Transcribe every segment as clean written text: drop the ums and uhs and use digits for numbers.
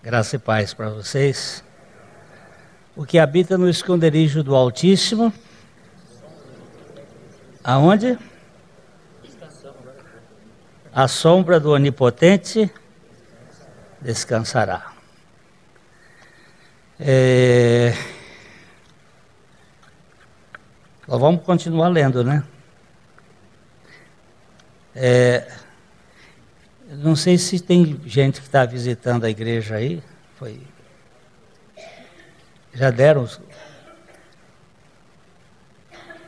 Graça e paz para vocês. O que habita no esconderijo do Altíssimo, aonde? A sombra do Onipotente descansará. Nós vamos continuar lendo, né? Não sei se tem gente que está visitando a igreja aí. Já deram?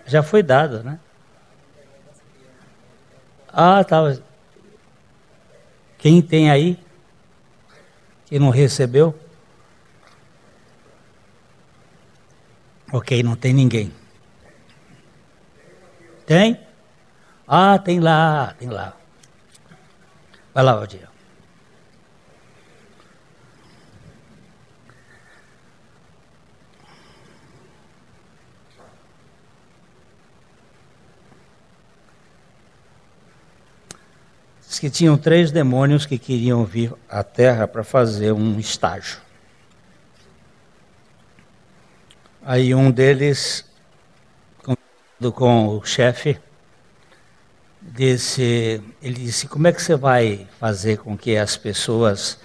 Já foi dado, né? Tava. Quem tem aí? Que não recebeu? Ok, não tem ninguém. Tem? Tem lá. Vai lá, Valdir. Diz que tinham 3 demônios que queriam vir à Terra para fazer um estágio. Aí um deles, conversando com o chefe, ele disse: como é que você vai fazer com que as pessoas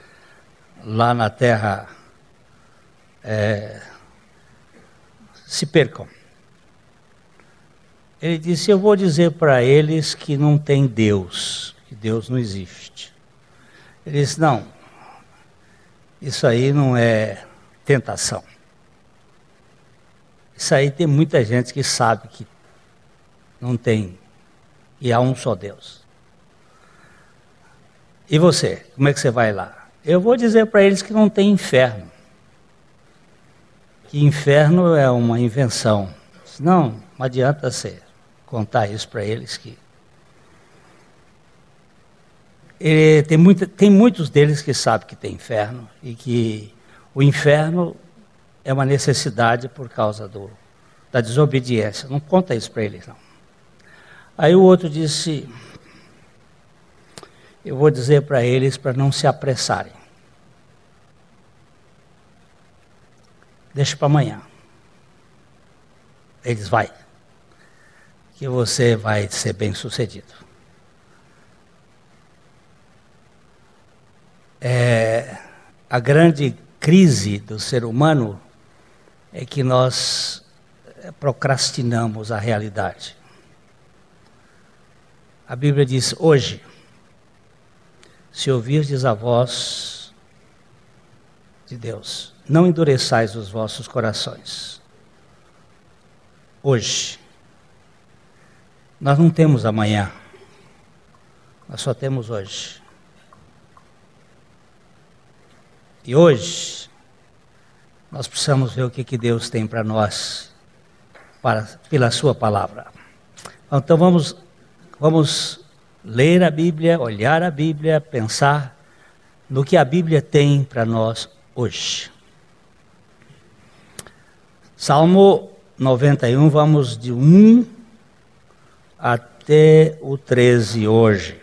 lá na Terra se percam? Ele disse: eu vou dizer para eles que não tem Deus, que Deus não existe. Ele disse: não, isso aí não é tentação. Isso aí tem muita gente que sabe que não tem, e há um só Deus. E você, como é que você vai lá? Eu vou dizer para eles que não tem inferno. Que inferno é uma invenção. Não adianta você contar isso para eles que... Tem muitos deles que sabem que tem inferno e que o inferno é uma necessidade por causa da desobediência. Não conta isso para eles, não. Aí o outro disse: eu vou dizer para eles para não se apressarem. Deixa para amanhã. Eles vai, que você vai ser bem sucedido. A grande crise do ser humano é que nós procrastinamos a realidade. A Bíblia diz: hoje, se ouvirdes a voz de Deus, não endureçais os vossos corações. Hoje. Nós não temos amanhã. Nós só temos hoje. E hoje, nós precisamos ver o que Deus tem para nós, pela sua palavra. Então vamos ler a Bíblia, olhar a Bíblia, pensar no que a Bíblia tem para nós hoje. Salmo 91, vamos de 1 até o 13 hoje.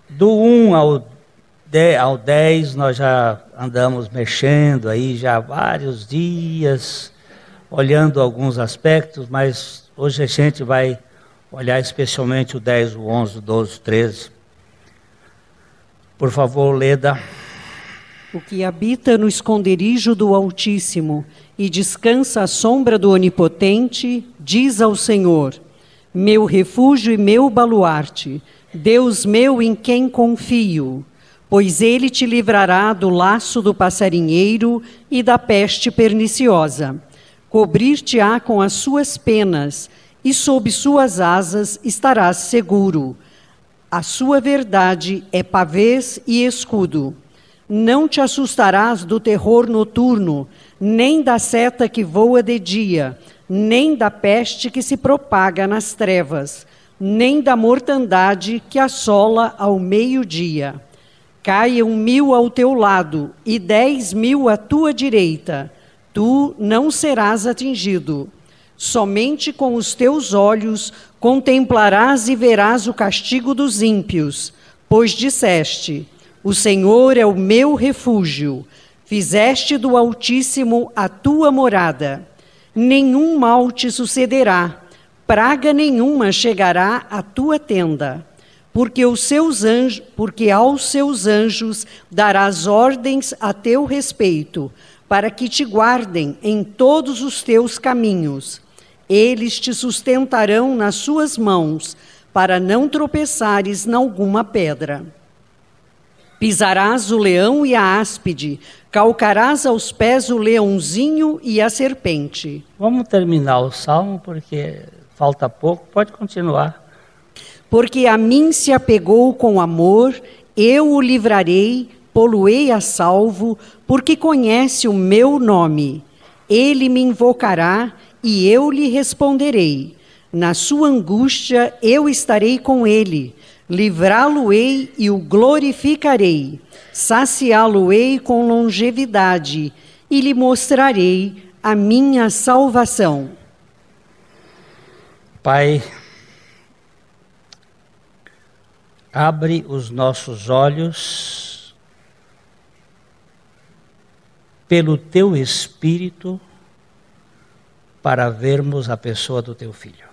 Do 1 ao 10 nós já andamos mexendo aí já há vários dias, olhando alguns aspectos, mas hoje a gente vai olhar especialmente o 10, o 11, o 12, o 13. Por favor, Leda. O que habita no esconderijo do Altíssimo e descansa à sombra do Onipotente, diz ao Senhor: meu refúgio e meu baluarte, Deus meu em quem confio, pois ele te livrará do laço do passarinheiro e da peste perniciosa. Cobrir-te-á com as suas penas, e sob suas asas estarás seguro. A sua verdade é pavês e escudo. Não te assustarás do terror noturno, nem da seta que voa de dia, nem da peste que se propaga nas trevas, nem da mortandade que assola ao meio-dia. Caiam 1000 ao teu lado e 10.000 à tua direita, tu não serás atingido. Somente com os teus olhos contemplarás e verás o castigo dos ímpios, pois disseste: O Senhor é o meu refúgio. Fizeste do Altíssimo a tua morada. Nenhum mal te sucederá, praga nenhuma chegará à tua tenda. Porque aos seus anjos darás ordens a teu respeito, para que te guardem em todos os teus caminhos. Eles te sustentarão nas suas mãos, para não tropeçares nalguma pedra. Pisarás o leão e a áspide, calcarás aos pés o leãozinho e a serpente. Vamos terminar o salmo, porque falta pouco. Pode continuar. Porque a mim se apegou com amor, eu o livrarei, pô-lo-ei a salvo, porque conhece o meu nome. Ele me invocará e eu lhe responderei. Na sua angústia eu estarei com ele. Livrá-lo-ei e o glorificarei. Saciá-lo-ei com longevidade e lhe mostrarei a minha salvação. Pai, abre os nossos olhos pelo teu Espírito para vermos a pessoa do teu Filho.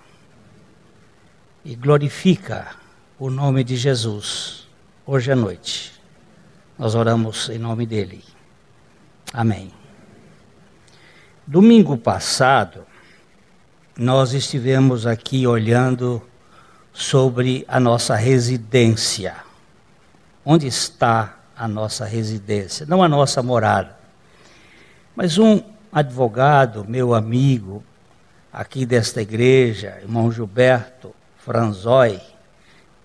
E glorifica o nome de Jesus hoje à noite. Nós oramos em nome dele. Amém. Domingo passado, nós estivemos aqui olhando sobre a nossa residência. Onde está a nossa residência? Não a nossa morada. Mas um advogado, meu amigo, aqui desta igreja, irmão Gilberto Franzói,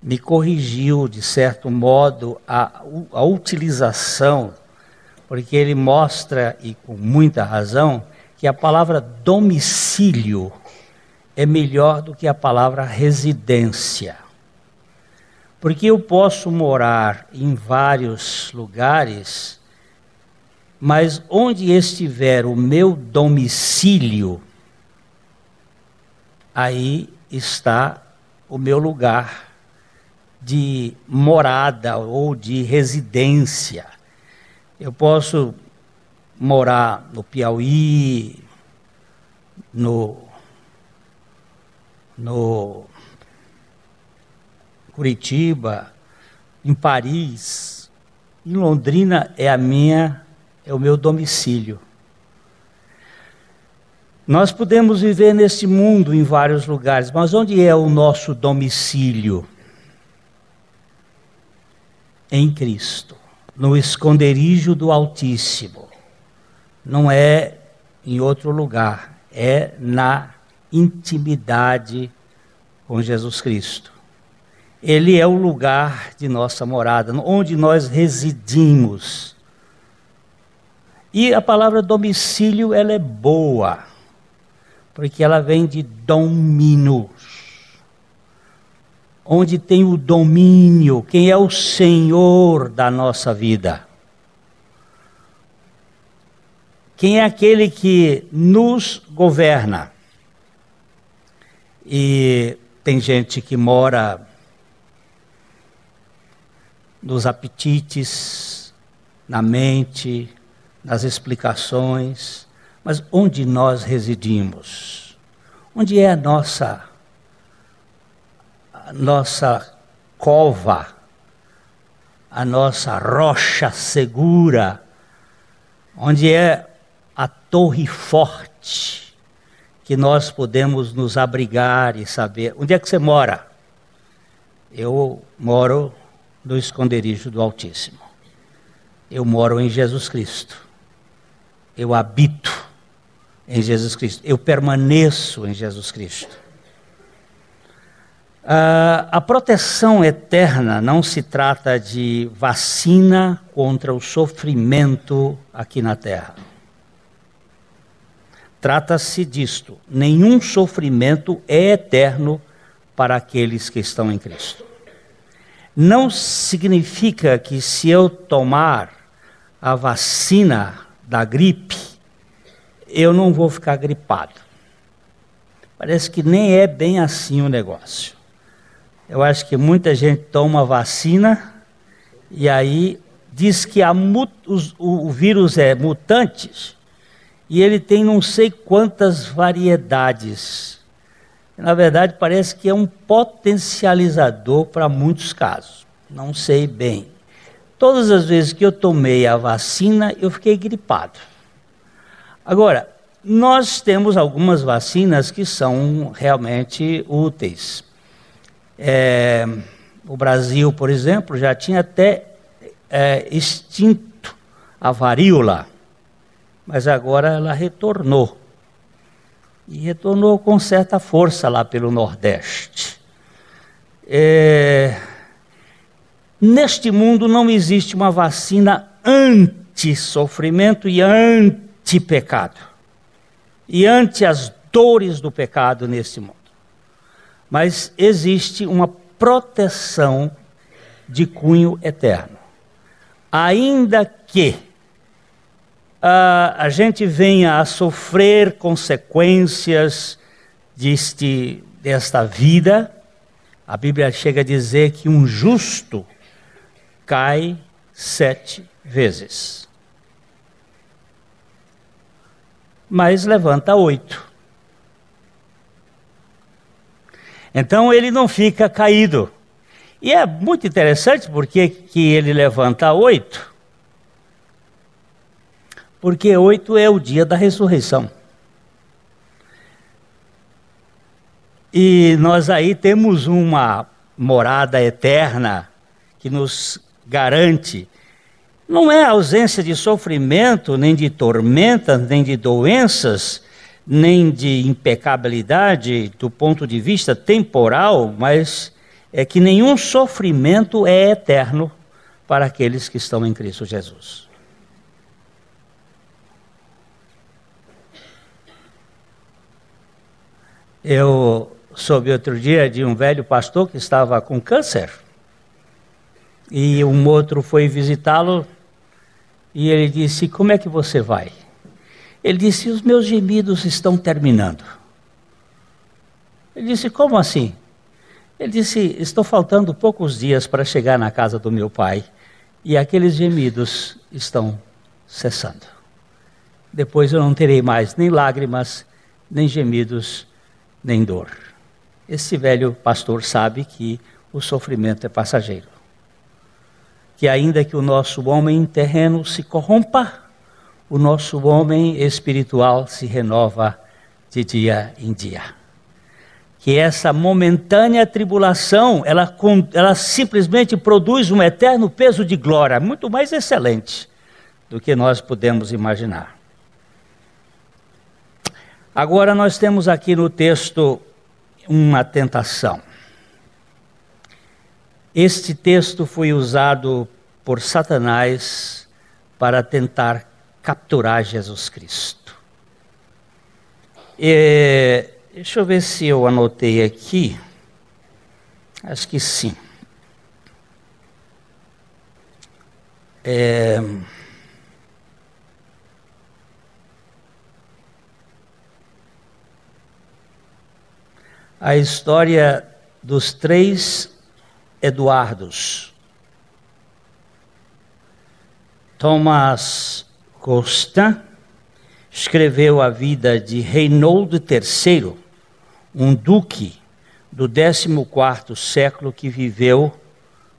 me corrigiu, de certo modo, a utilização, porque ele mostra, e com muita razão, que a palavra domicílio é melhor do que a palavra residência. Porque eu posso morar em vários lugares, mas onde estiver o meu domicílio, aí está o meu lugar de morada ou de residência. Eu posso morar no Piauí, no Curitiba, em Paris, em Londrina é o meu domicílio. Nós podemos viver neste mundo em vários lugares, mas onde é o nosso domicílio? Em Cristo, no esconderijo do Altíssimo. Não é em outro lugar, é na intimidade com Jesus Cristo. Ele é o lugar de nossa morada, onde nós residimos. E a palavra domicílio, ela é boa, porque ela vem de dominus. Onde tem o domínio, quem é o Senhor da nossa vida. Quem é aquele que nos governa. E tem gente que mora nos apetites, na mente, nas explicações, mas onde nós residimos? Onde é a nossa cova, a nossa rocha segura, onde é a torre forte que nós podemos nos abrigar e saber. Onde é que você mora? Eu moro no esconderijo do Altíssimo. Eu moro em Jesus Cristo. Eu habito em Jesus Cristo. Eu permaneço em Jesus Cristo. A proteção eterna não se trata de vacina contra o sofrimento aqui na terra. Trata-se disto: nenhum sofrimento é eterno para aqueles que estão em Cristo. Não significa que se eu tomar a vacina da gripe, eu não vou ficar gripado. Parece que nem é bem assim o negócio. Eu acho que muita gente toma vacina e aí diz que o vírus é mutante e ele tem não sei quantas variedades. Na verdade, parece que é um potencializador para muitos casos. Não sei bem. Todas as vezes que eu tomei a vacina, eu fiquei gripado. Agora, nós temos algumas vacinas que são realmente úteis. O Brasil, por exemplo, já tinha até extinto a varíola, mas agora ela retornou. E retornou com certa força lá pelo Nordeste. Neste mundo não existe uma vacina anti-sofrimento e anti-pecado. E ante as dores do pecado neste mundo. Mas existe uma proteção de cunho eterno. Ainda que a gente venha a sofrer consequências desta vida, a Bíblia chega a dizer que um justo cai 7 vezes. Mas levanta 8. Então ele não fica caído. E é muito interessante porque que ele levanta 8. Porque 8 é o dia da ressurreição. E nós aí temos uma morada eterna que nos garante. Não é a ausência de sofrimento, nem de tormentas, nem de doenças, nem de impecabilidade do ponto de vista temporal, mas é que nenhum sofrimento é eterno para aqueles que estão em Cristo Jesus. Eu soube outro dia de um velho pastor que estava com câncer, e um outro foi visitá-lo, e ele disse: como é que você vai? Ele disse: os meus gemidos estão terminando. Ele disse: como assim? Ele disse: estou faltando poucos dias para chegar na casa do meu pai, e aqueles gemidos estão cessando. Depois eu não terei mais nem lágrimas, nem gemidos, nem dor. Esse velho pastor sabe que o sofrimento é passageiro. Que ainda que o nosso homem terreno se corrompa, o nosso homem espiritual se renova de dia em dia. Que essa momentânea tribulação, ela simplesmente produz um eterno peso de glória, muito mais excelente do que nós podemos imaginar. Agora nós temos aqui no texto uma tentação. Este texto foi usado por Satanás para tentar capturar Jesus Cristo. Deixa eu ver se eu anotei aqui. Acho que sim. A história dos 3 Eduardos. Thomas Constant escreveu a vida de Reinaldo III, um duque do 14º século que viveu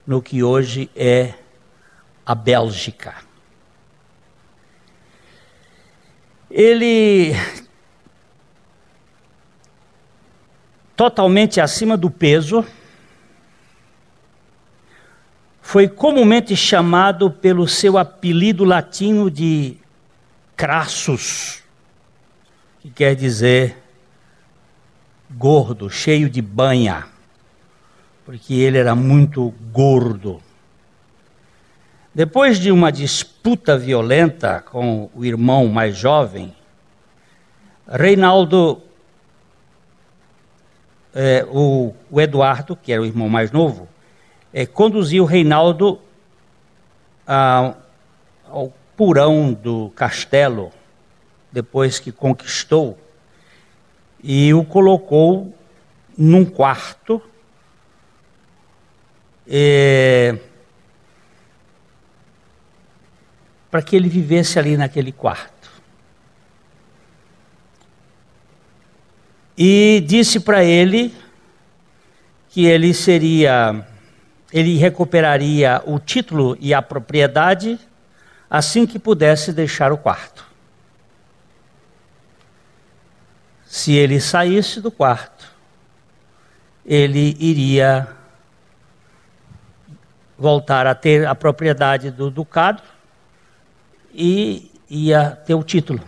no que hoje é a Bélgica. Ele, totalmente acima do peso, foi comumente chamado pelo seu apelido latino de Crassus, que quer dizer gordo, cheio de banha, porque ele era muito gordo. Depois de uma disputa violenta com o irmão mais jovem, Reinaldo, o Eduardo, que era o irmão mais novo, conduziu Reinaldo ao porão do castelo, depois que conquistou, e o colocou num quarto, para que ele vivesse ali naquele quarto. E disse para ele que ele recuperaria o título e a propriedade assim que pudesse deixar o quarto. Se ele saísse do quarto, ele iria voltar a ter a propriedade do ducado e ia ter o título.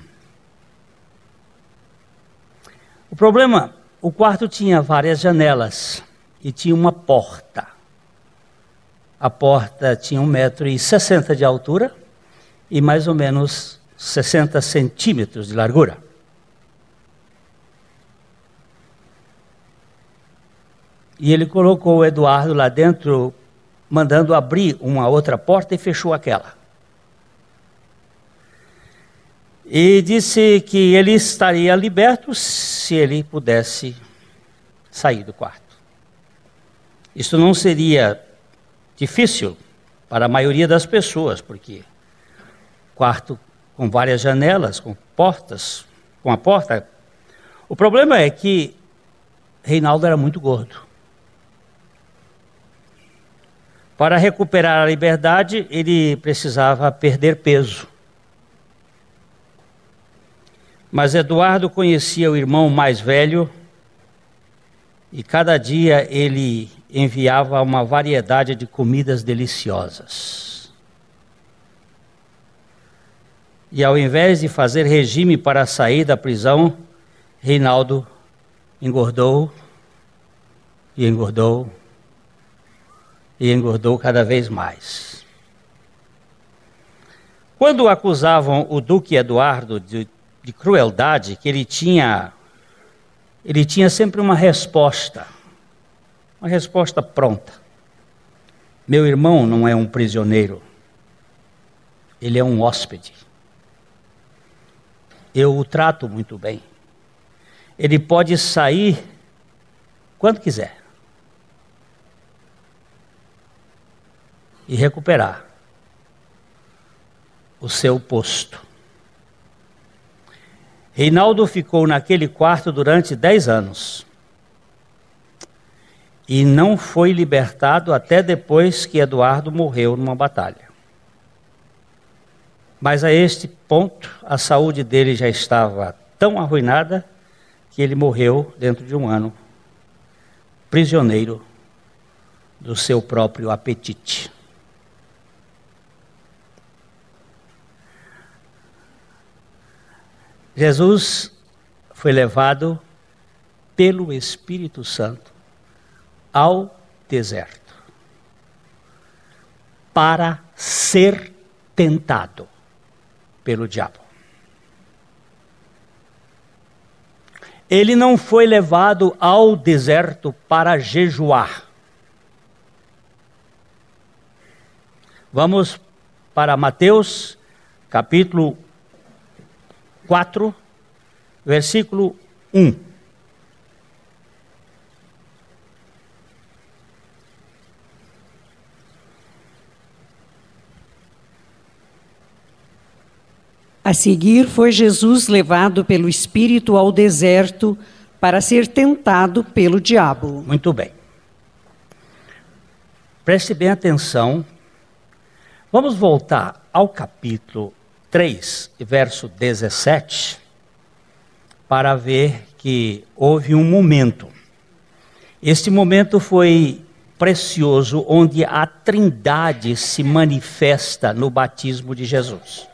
O problema, o quarto tinha várias janelas e tinha uma porta. A porta tinha 1,60 m de altura e mais ou menos 60 centímetros de largura. E ele colocou o Eduardo lá dentro, mandando abrir uma outra porta, e fechou aquela. E disse que ele estaria liberto se ele pudesse sair do quarto. Isso não seria difícil para a maioria das pessoas, porque quarto com várias janelas, com portas, com a porta. O problema é que Reinaldo era muito gordo. Para recuperar a liberdade, ele precisava perder peso. Mas Eduardo conhecia o irmão mais velho e cada dia ele enviava uma variedade de comidas deliciosas. E ao invés de fazer regime para sair da prisão, Reinaldo engordou e engordou e engordou cada vez mais. Quando acusavam o Duque Eduardo de crueldade, que ele tinha sempre uma resposta pronta. Meu irmão não é um prisioneiro, ele é um hóspede. Eu o trato muito bem. Ele pode sair quando quiser e recuperar o seu posto. Reinaldo ficou naquele quarto durante 10 anos e não foi libertado até depois que Eduardo morreu numa batalha. Mas a este ponto, a saúde dele já estava tão arruinada que ele morreu dentro de um ano, prisioneiro do seu próprio apetite. Jesus foi levado pelo Espírito Santo ao deserto para ser tentado pelo diabo. Ele não foi levado ao deserto para jejuar. Vamos para Mateus, capítulo 4, versículo 1. A seguir foi Jesus levado pelo Espírito ao deserto para ser tentado pelo diabo. Muito bem. Preste bem atenção. Vamos voltar ao capítulo 3, verso 17, para ver que houve um momento. Este momento foi precioso, onde a Trindade se manifesta no batismo de Jesus.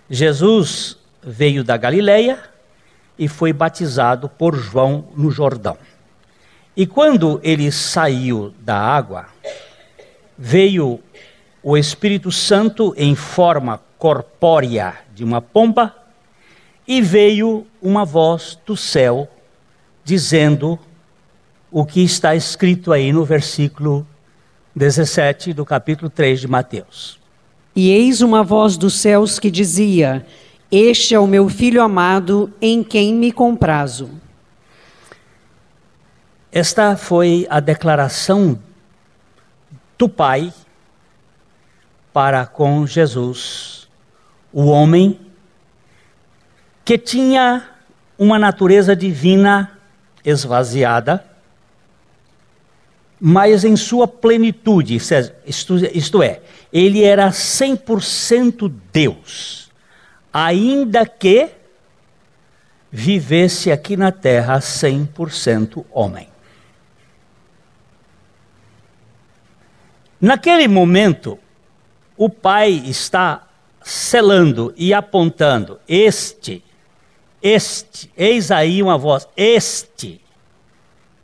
Jesus veio da Galileia e foi batizado por João no Jordão. E quando ele saiu da água, veio o Espírito Santo em forma corpórea de uma pomba, e veio uma voz do céu dizendo o que está escrito aí no versículo 17 do capítulo 3 de Mateus. E eis uma voz dos céus que dizia: Este é o meu filho amado, em quem me comprazo. Esta foi a declaração do Pai para com Jesus, o homem que tinha uma natureza divina esvaziada, mas em sua plenitude, isto é, ele era 100% Deus, ainda que vivesse aqui na terra 100% homem. Naquele momento, o Pai está selando e apontando, este, eis aí uma voz, este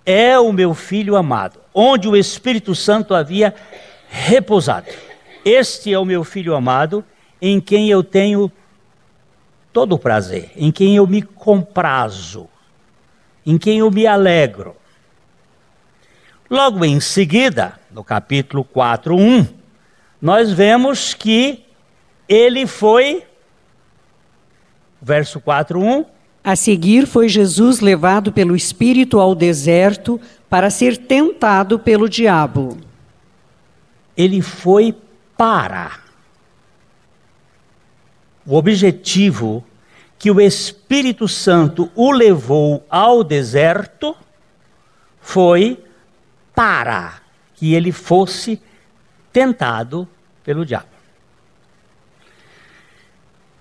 é o meu Filho amado, onde o Espírito Santo havia repousado. Este é o meu Filho amado, em quem eu tenho todo o prazer, em quem eu me comprazo, em quem eu me alegro. Logo em seguida, no capítulo 4:1, nós vemos que ele foi, verso 4:1, a seguir foi Jesus levado pelo Espírito ao deserto para ser tentado pelo diabo. Ele foi para. O objetivo que o Espírito Santo o levou ao deserto foi para que ele fosse tentado pelo diabo.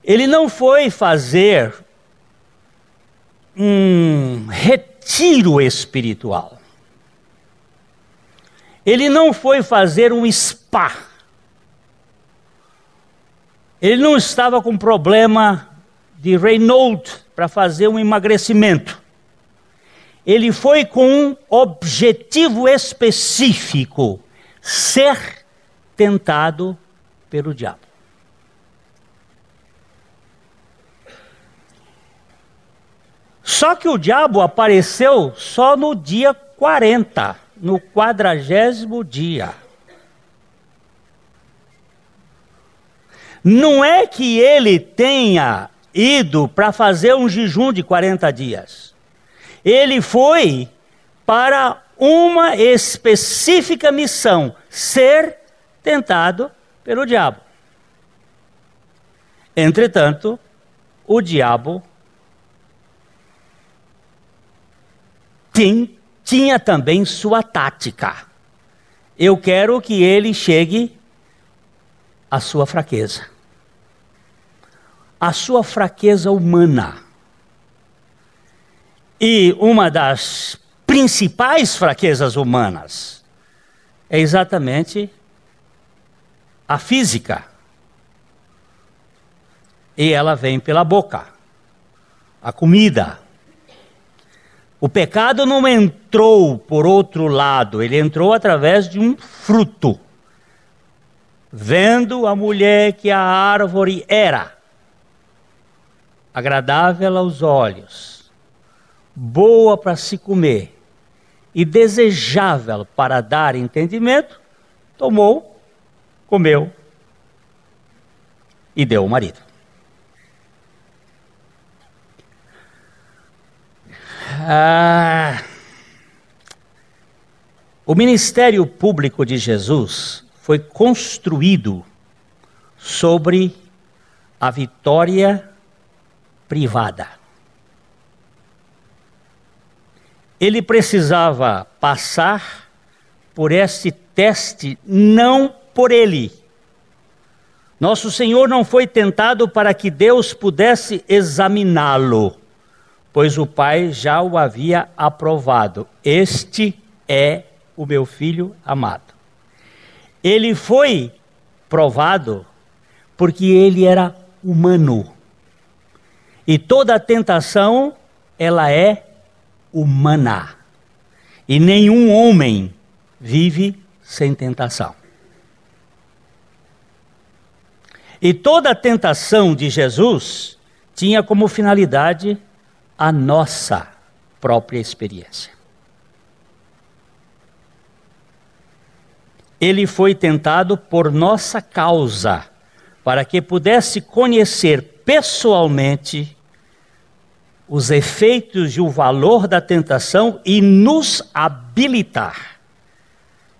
Ele não foi fazer um retiro espiritual. Ele não foi fazer um spa. Ele não estava com problema de Raynaud para fazer um emagrecimento. Ele foi com um objetivo específico: ser tentado pelo diabo. Só que o diabo apareceu só no dia 40, no 40º dia. Não é que ele tenha ido para fazer um jejum de 40 dias. Ele foi para uma específica missão: ser tentado pelo diabo. Entretanto, o diabo tinha também sua tática. Eu quero que ele chegue à sua fraqueza. A sua fraqueza humana. E uma das principais fraquezas humanas é exatamente a física. E ela vem pela boca, a comida. O pecado não entrou por outro lado, ele entrou através de um fruto. Vendo a mulher que a árvore era agradável aos olhos, boa para se comer e desejável para dar entendimento, tomou, comeu e deu ao marido. O ministério público de Jesus foi construído sobre a vitória privada. Ele precisava passar por esse teste, não por ele. Nosso Senhor não foi tentado para que Deus pudesse examiná-lo, pois o Pai já o havia aprovado. Este é o meu Filho amado. Ele foi provado porque ele era humano. E toda tentação, ela é humana. E nenhum homem vive sem tentação. E toda tentação de Jesus tinha como finalidade a nossa própria experiência. Ele foi tentado por nossa causa, para que pudesse conhecer pessoalmente os efeitos e o valor da tentação e nos habilitar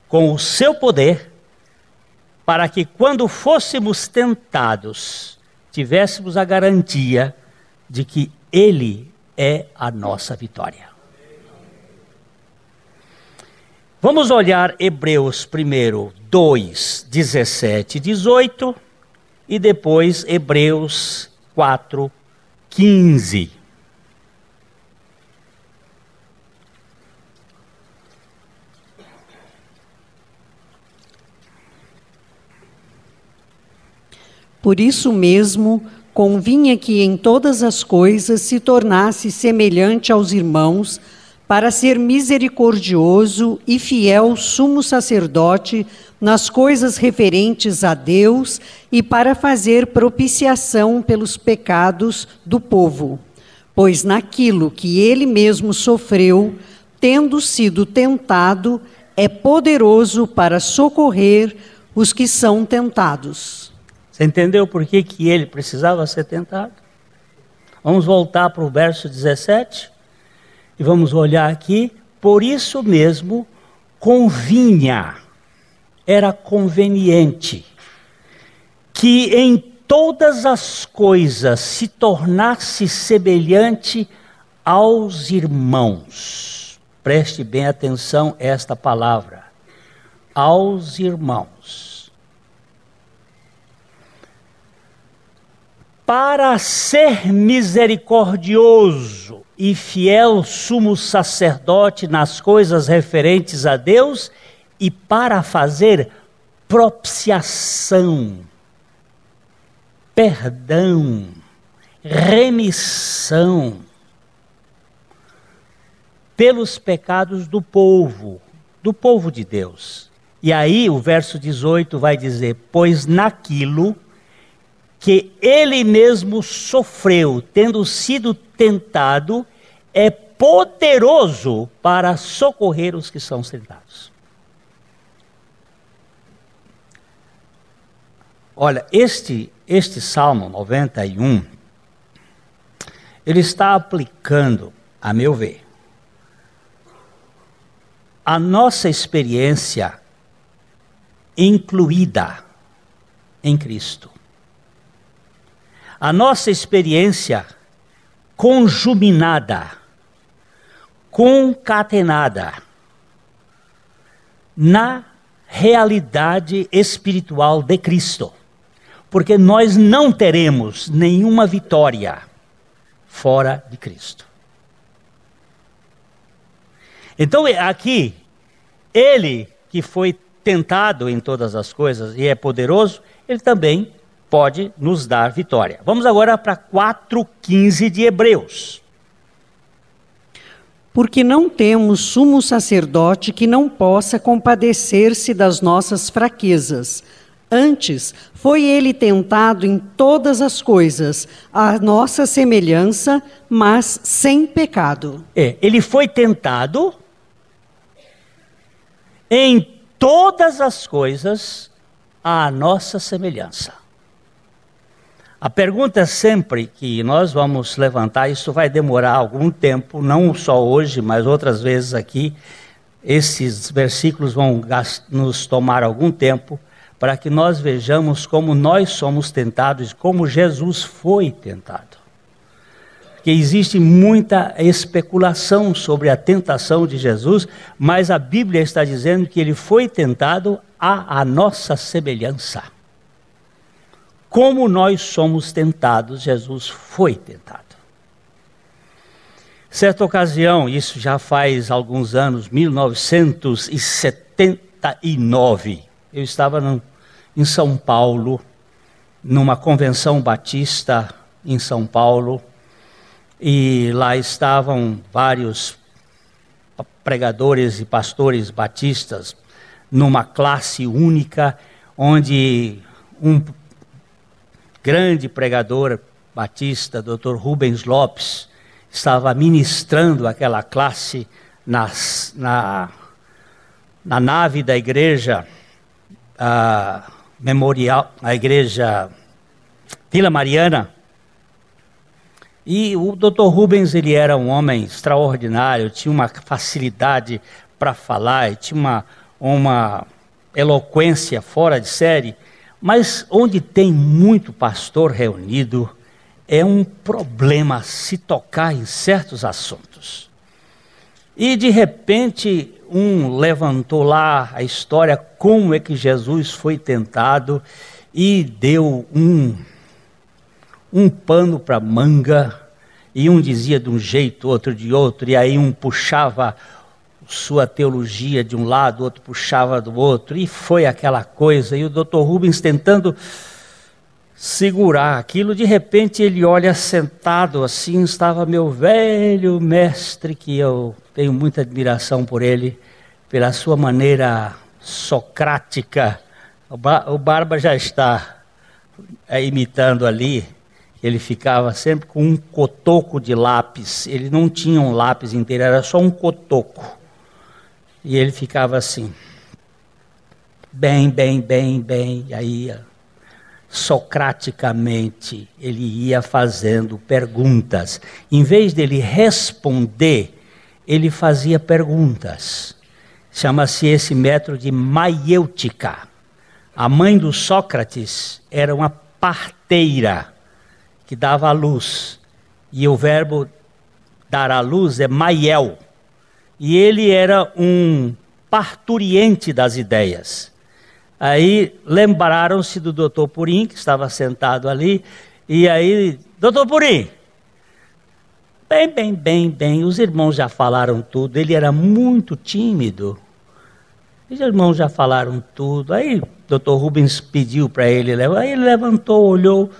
com o seu poder para que quando fôssemos tentados, tivéssemos a garantia de que Ele é a nossa vitória. Vamos olhar Hebreus primeiro 2, 17 e 18 e depois Hebreus 4, 15. Por isso mesmo, convinha que em todas as coisas se tornasse semelhante aos irmãos, para ser misericordioso e fiel sumo sacerdote nas coisas referentes a Deus e para fazer propiciação pelos pecados do povo. Pois naquilo que ele mesmo sofreu, tendo sido tentado, é poderoso para socorrer os que são tentados. Você entendeu por que ele precisava ser tentado? Vamos voltar para o verso 17 e vamos olhar aqui. Por isso mesmo, convinha, era conveniente, que em todas as coisas se tornasse semelhante aos irmãos. Preste bem atenção a esta palavra, aos irmãos. Para ser misericordioso e fiel sumo sacerdote nas coisas referentes a Deus e para fazer propiciação, perdão, remissão pelos pecados do povo de Deus. E aí o verso 18 vai dizer: pois naquilo que ele mesmo sofreu, tendo sido tentado, é poderoso para socorrer os que são tentados. Olha, este Salmo 91, ele está aplicando, a meu ver, a nossa experiência incluída em Cristo. A nossa experiência conjuminada, concatenada na realidade espiritual de Cristo. Porque nós não teremos nenhuma vitória fora de Cristo. Então aqui, ele que foi tentado em todas as coisas e é poderoso, ele também pode nos dar vitória. Vamos agora para 4:15 de Hebreus. Porque não temos sumo sacerdote que não possa compadecer-se das nossas fraquezas. Antes, foi ele tentado em todas as coisas, à nossa semelhança, mas sem pecado. Ele foi tentado em todas as coisas à nossa semelhança. A pergunta é sempre que nós vamos levantar, isso vai demorar algum tempo, não só hoje, mas outras vezes aqui, esses versículos vão nos tomar algum tempo, para que nós vejamos como nós somos tentados, como Jesus foi tentado. Porque existe muita especulação sobre a tentação de Jesus, mas a Bíblia está dizendo que ele foi tentado à nossa semelhança. Como nós somos tentados, Jesus foi tentado. Certa ocasião, isso já faz alguns anos, 1979, eu estava em São Paulo, numa convenção batista em São Paulo, e lá estavam vários pregadores e pastores batistas, numa classe única, onde um grande pregador batista, Dr. Rubens Lopes, estava ministrando aquela classe na nave da igreja memorial, a igreja Vila Mariana. E o Dr. Rubens, ele era um homem extraordinário, tinha uma facilidade para falar, tinha uma eloquência fora de série, Mas onde tem muito pastor reunido, é um problema se tocar em certos assuntos. E de repente, um levantou lá a história, como é que Jesus foi tentado, e deu um pano para manga, e um dizia de um jeito, outro de outro, e aí um puxava sua teologia de um lado, outro puxava do outro, e foi aquela coisa, e o Dr. Rubens tentando segurar aquilo, de repente ele olha sentado assim, estava meu velho mestre, que eu tenho muita admiração por ele, pela sua maneira socrática. O Barba já está imitando ali. Ele ficava sempre com um cotoco de lápis, ele não tinha um lápis inteiro, era só um cotoco. E ele ficava assim, bem, e aí socraticamente ele ia fazendo perguntas. Em vez dele responder, ele fazia perguntas. Chama-se esse método de maiêutica. A mãe do Sócrates era uma parteira que dava à luz. E o verbo dar à luz é maiel. E ele era um parturiente das ideias. Aí lembraram-se do Dr. Purim, que estava sentado ali, e aí, Dr. Purim, bem, os irmãos já falaram tudo, ele era muito tímido, os irmãos já falaram tudo, aí Dr. Rubens pediu para ele, aí ele levantou, olhou,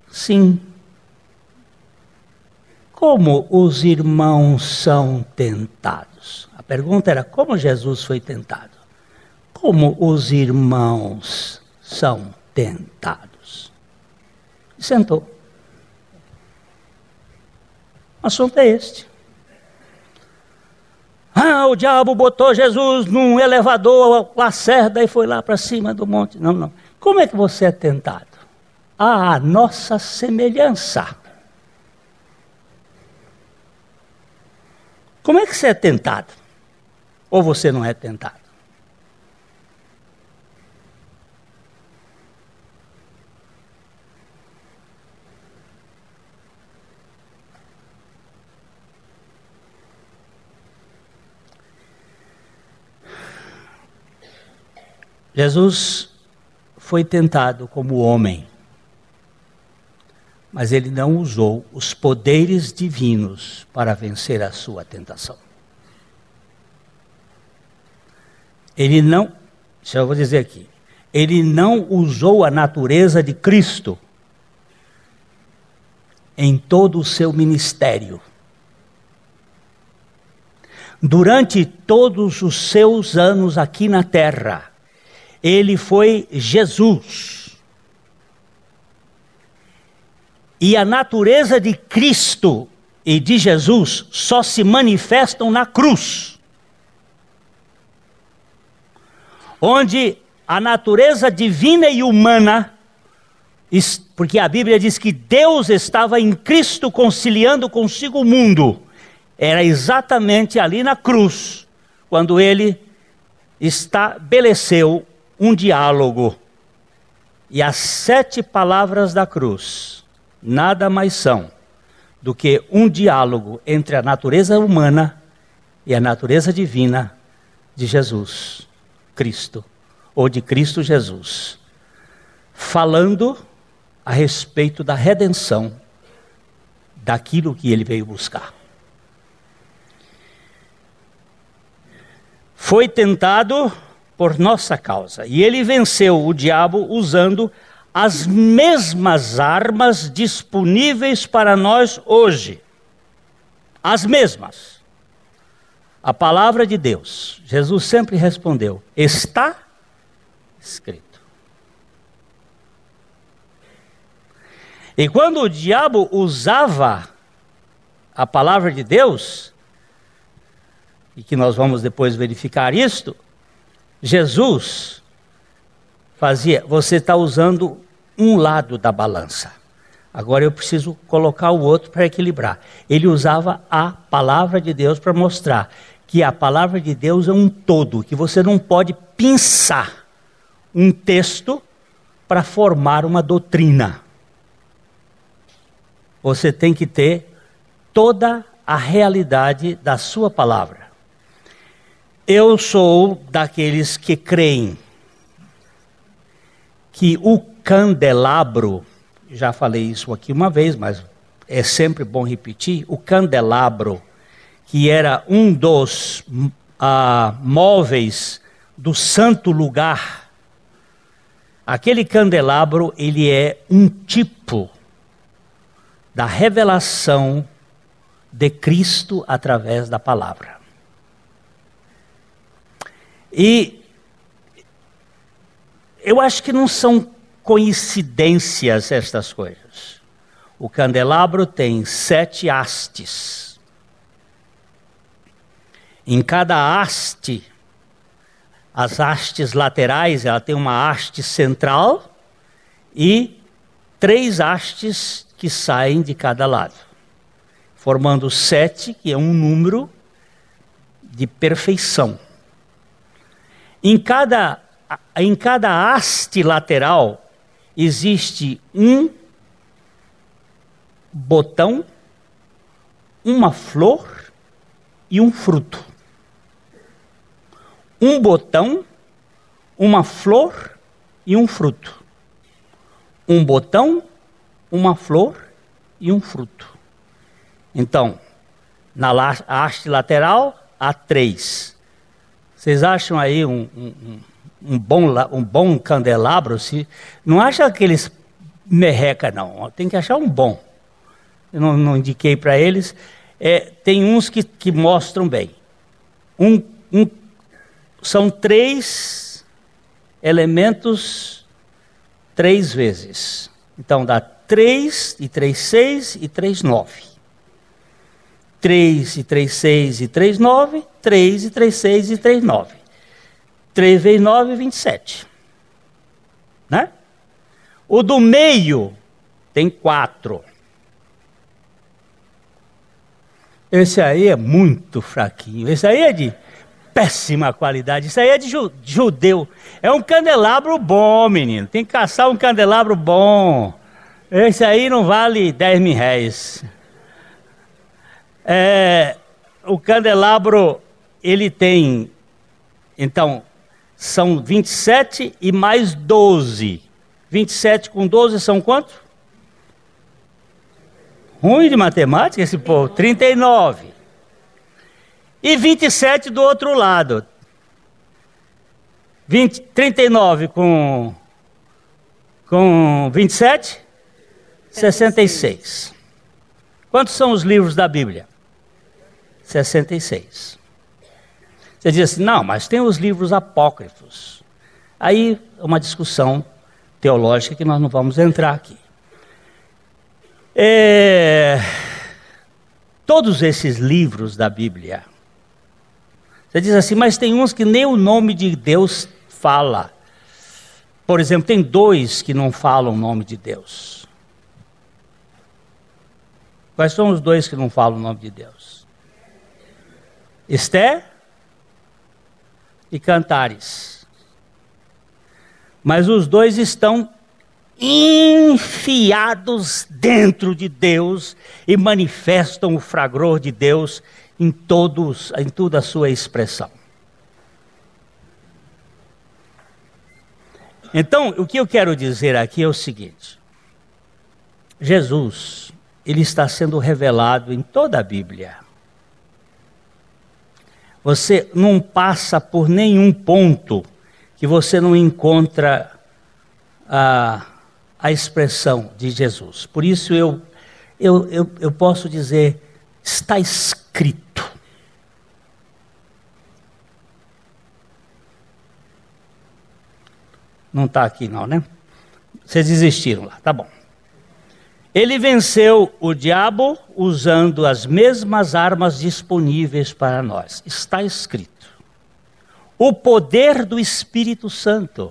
sim. Como os irmãos são tentados? A pergunta era, como Jesus foi tentado? Como os irmãos são tentados? E sentou. O assunto é este. O diabo botou Jesus num elevador, Lacerda, e foi lá para cima do monte. Não. Como é que você é tentado? A nossa semelhança. Como é que você é tentado? Ou você não é tentado? Jesus foi tentado como homem, mas ele não usou os poderes divinos para vencer a sua tentação. Ele não, isso eu vou dizer aqui, ele não usou a natureza de Cristo em todo o seu ministério. Durante todos os seus anos aqui na terra, ele foi Jesus. E a natureza de Cristo e de Jesus só se manifestam na cruz, onde a natureza divina e humana, porque a Bíblia diz que Deus estava em Cristo conciliando consigo o mundo, era exatamente ali na cruz, quando ele estabeleceu um diálogo. E as 7 palavras da cruz nada mais são do que um diálogo entre a natureza humana e a natureza divina de Jesus Cristo, ou de Cristo Jesus, falando a respeito da redenção daquilo que ele veio buscar. Foi tentado por nossa causa, e ele venceu o diabo usando as mesmas armas disponíveis para nós hoje. As mesmas. A palavra de Deus. Jesus sempre respondeu, está escrito. E quando o diabo usava a palavra de Deus, e que nós vamos depois verificar isto, Jesus fazia, você está usando um lado da balança, agora eu preciso colocar o outro para equilibrar. Ele usava a palavra de Deus para mostrar que a palavra de Deus é um todo, que você não pode pinçar um texto para formar uma doutrina. Você tem que ter toda a realidade da sua palavra. Eu sou daqueles que creem que o candelabro, já falei isso aqui uma vez, mas é sempre bom repetir, o candelabro, que era um dos móveis do santo lugar, aquele candelabro, ele é um tipo da revelação de Cristo através da palavra. E eu acho que não são coincidências estas coisas. O candelabro tem 7 hastes. Em cada haste, as hastes laterais, ela tem uma haste central e 3 hastes que saem de cada lado, formando 7, que é um número de perfeição. Em cada haste lateral existe um botão, uma flor e um fruto. Um botão, uma flor e um fruto. Um botão, uma flor e um fruto. Então, na haste lateral há 3. Vocês acham aí um bom candelabro? Não acha aqueles merreca, não. Tem que achar um bom. Eu não indiquei para eles. Tem uns que mostram bem. São 3 elementos 3 vezes. Então dá 3 e 3, 6 e 3, 9. 3 e 3, 6 e 3, 9. 3 e 3, 6 e 3, 9. 3 vezes 9, 27. Né? O do meio tem 4. Esse aí é muito fraquinho. Esse aí é de péssima qualidade. Isso aí é de judeu. É um candelabro bom, menino. Tem que caçar um candelabro bom. Esse aí não vale 10 mil reais. O candelabro, ele tem, então, são 27 e mais 12. 27 com 12 são quanto? Ruim de matemática esse povo. 39. E 27 do outro lado. 39 com 27? 66. Quantos são os livros da Bíblia? 66. Você diz assim, não, mas tem os livros apócrifos. Aí é uma discussão teológica que nós não vamos entrar aqui. Todos esses livros da Bíblia, você diz assim, mas tem uns que nem o nome de Deus fala. Por exemplo, tem 2 que não falam o nome de Deus. Quais são os 2 que não falam o nome de Deus? Esther e Cantares. Mas os 2 estão enfiados dentro de Deus e manifestam o fragor de Deus em toda a sua expressão. Então, o que eu quero dizer aqui é o seguinte: Jesus, ele está sendo revelado em toda a Bíblia. Você não passa por nenhum ponto que você não encontra a expressão de Jesus. Por isso eu posso dizer, está escrito. Não está aqui não, né? Vocês desistiram lá, tá bom. Ele venceu o diabo usando as mesmas armas disponíveis para nós. Está escrito. O poder do Espírito Santo.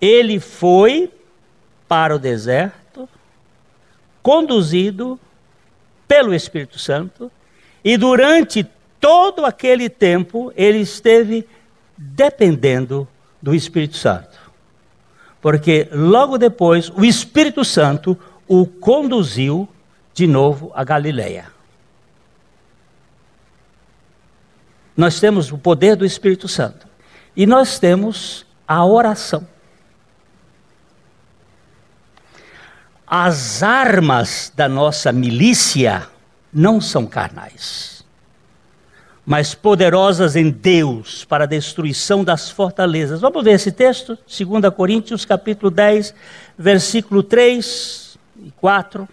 Ele foi para o deserto, conduzido pelo Espírito Santo, e durante todo aquele tempo ele esteve dependendo do Espírito Santo. Porque logo depois o Espírito Santo o conduziu de novo a Galileia. Nós temos o poder do Espírito Santo. E nós temos a oração. As armas da nossa milícia não são carnais, mas poderosas em Deus para a destruição das fortalezas. Vamos ver esse texto? 2 Coríntios capítulo 10, versículo 3 e 4.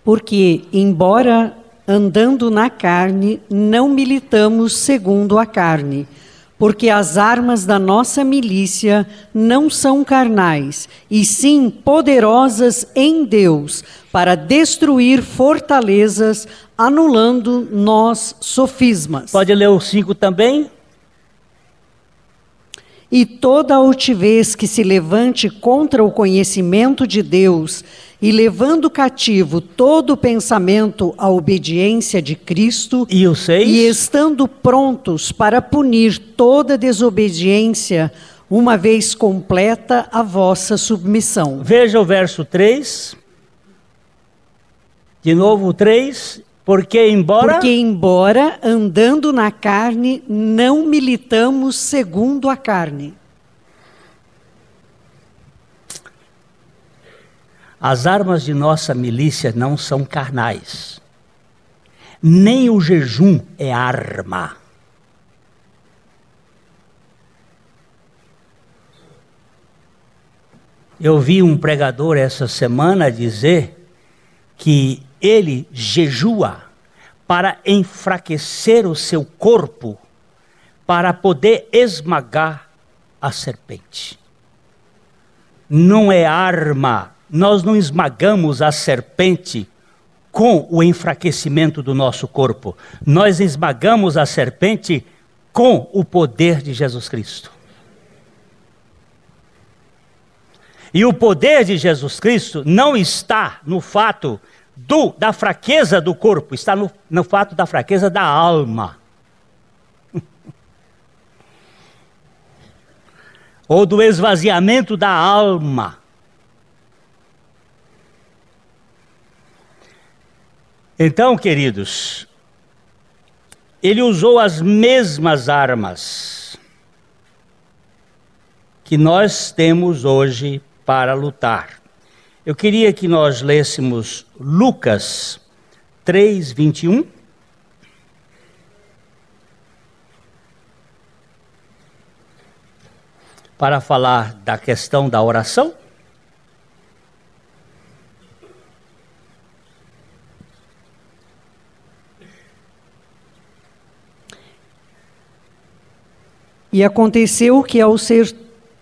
Porque, embora andando na carne, não militamos segundo a carne, porque as armas da nossa milícia não são carnais, e sim poderosas em Deus, para destruir fortalezas, anulando nós sofismas. Pode ler o 5 também? E toda altivez que se levante contra o conhecimento de Deus, e levando cativo todo pensamento à obediência de Cristo, E o 6? e estando prontos para punir toda desobediência, uma vez completa a vossa submissão. Veja o verso 3. De novo o 3. Porque embora andando na carne, não militamos segundo a carne. As armas de nossa milícia não são carnais. Nem o jejum é arma. Eu vi um pregador essa semana dizer que ele jejua para enfraquecer o seu corpo, para poder esmagar a serpente. Não é arma. Nós não esmagamos a serpente com o enfraquecimento do nosso corpo. Nós esmagamos a serpente com o poder de Jesus Cristo. E o poder de Jesus Cristo não está no fato da fraqueza do corpo, está no fato da fraqueza da alma. Ou do esvaziamento da alma. Então, queridos, ele usou as mesmas armas que nós temos hoje para lutar. Eu queria que nós lêssemos Lucas 3, 21. Para falar da questão da oração. E aconteceu que, ao ser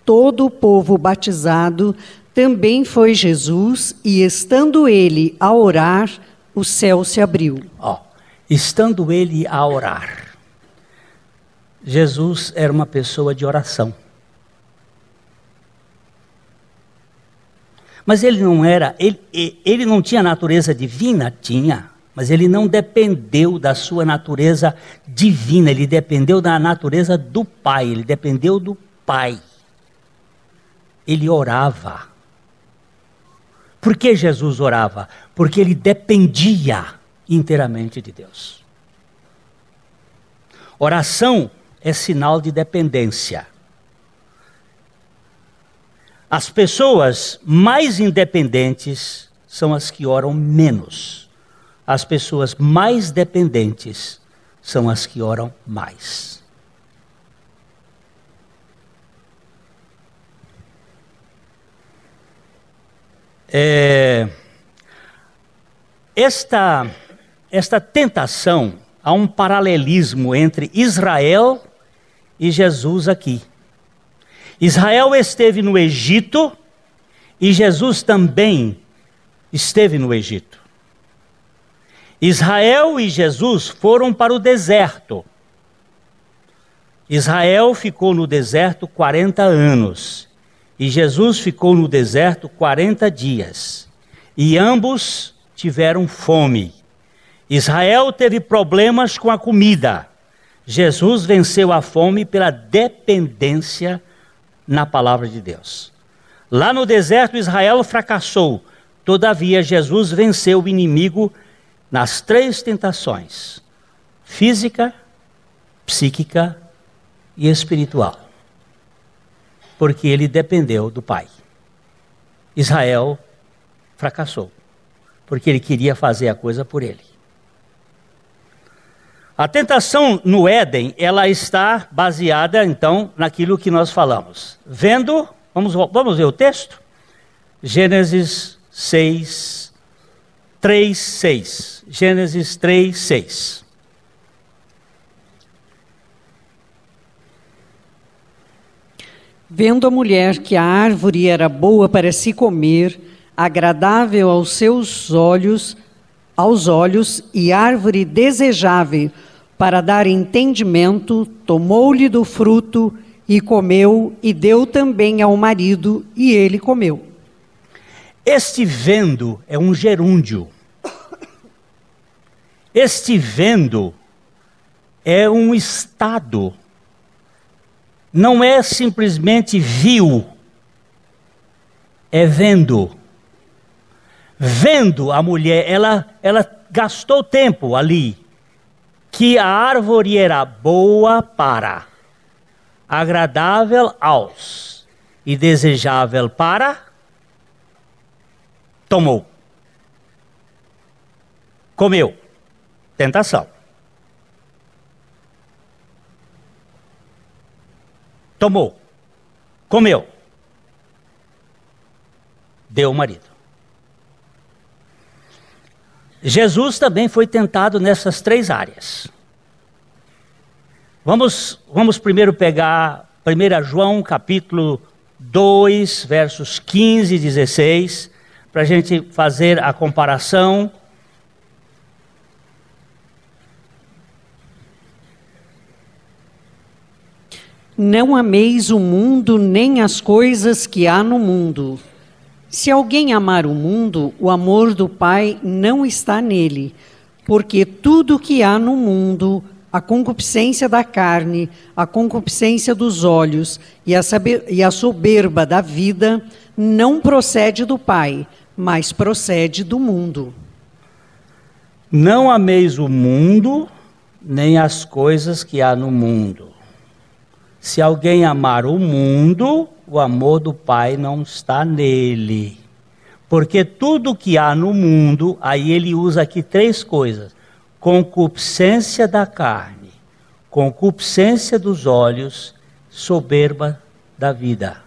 todo o povo batizado, também foi Jesus, e estando ele a orar, o céu se abriu. Estando ele a orar. Jesus era uma pessoa de oração. Mas ele não era, ele não tinha natureza divina? Tinha. Mas ele não dependeu da sua natureza divina, ele dependeu da natureza do Pai, ele dependeu do Pai. Ele orava. Por que Jesus orava? Porque ele dependia inteiramente de Deus. Oração é sinal de dependência. As pessoas mais independentes são as que oram menos. As pessoas mais dependentes são as que oram mais. Esta tentação, há um paralelismo entre Israel e Jesus aqui. Israel esteve no Egito e Jesus também esteve no Egito. Israel e Jesus foram para o deserto. Israel ficou no deserto 40 anos e Jesus ficou no deserto 40 dias. E ambos tiveram fome. Israel teve problemas com a comida. Jesus venceu a fome pela dependência na palavra de Deus. Lá no deserto, Israel fracassou. Todavia, Jesus venceu o inimigo nas 3 tentações: física, psíquica e espiritual. Porque ele dependeu do Pai. Israel fracassou, porque ele queria fazer a coisa por ele. A tentação no Éden, ela está baseada, então, naquilo que nós falamos. Vendo, vamos ver o texto? Gênesis 3:6. Gênesis 3:6. Vendo a mulher que a árvore era boa para se comer, agradável aos seus olhos, e árvore desejável para dar entendimento, tomou-lhe do fruto e comeu, e deu também ao marido, e ele comeu. Este vendo é um gerúndio. Este vendo é um estado. Não é simplesmente viu, é vendo. Vendo a mulher, ela gastou tempo ali, que a árvore era boa para, agradável aos e desejável para, tomou, comeu, tentação. Tomou, comeu, deu o marido. Jesus também foi tentado nessas 3 áreas. Vamos primeiro pegar 1 João capítulo 2, versos 15 e 16, para a gente fazer a comparação. Não ameis o mundo, nem as coisas que há no mundo. Se alguém amar o mundo, o amor do Pai não está nele, porque tudo que há no mundo, a concupiscência da carne, a concupiscência dos olhos e a soberba da vida, não procede do Pai, mas procede do mundo. Não ameis o mundo, nem as coisas que há no mundo. Se alguém amar o mundo, o amor do Pai não está nele. Porque tudo que há no mundo, aí ele usa aqui 3 coisas: concupiscência da carne, concupiscência dos olhos, soberba da vida.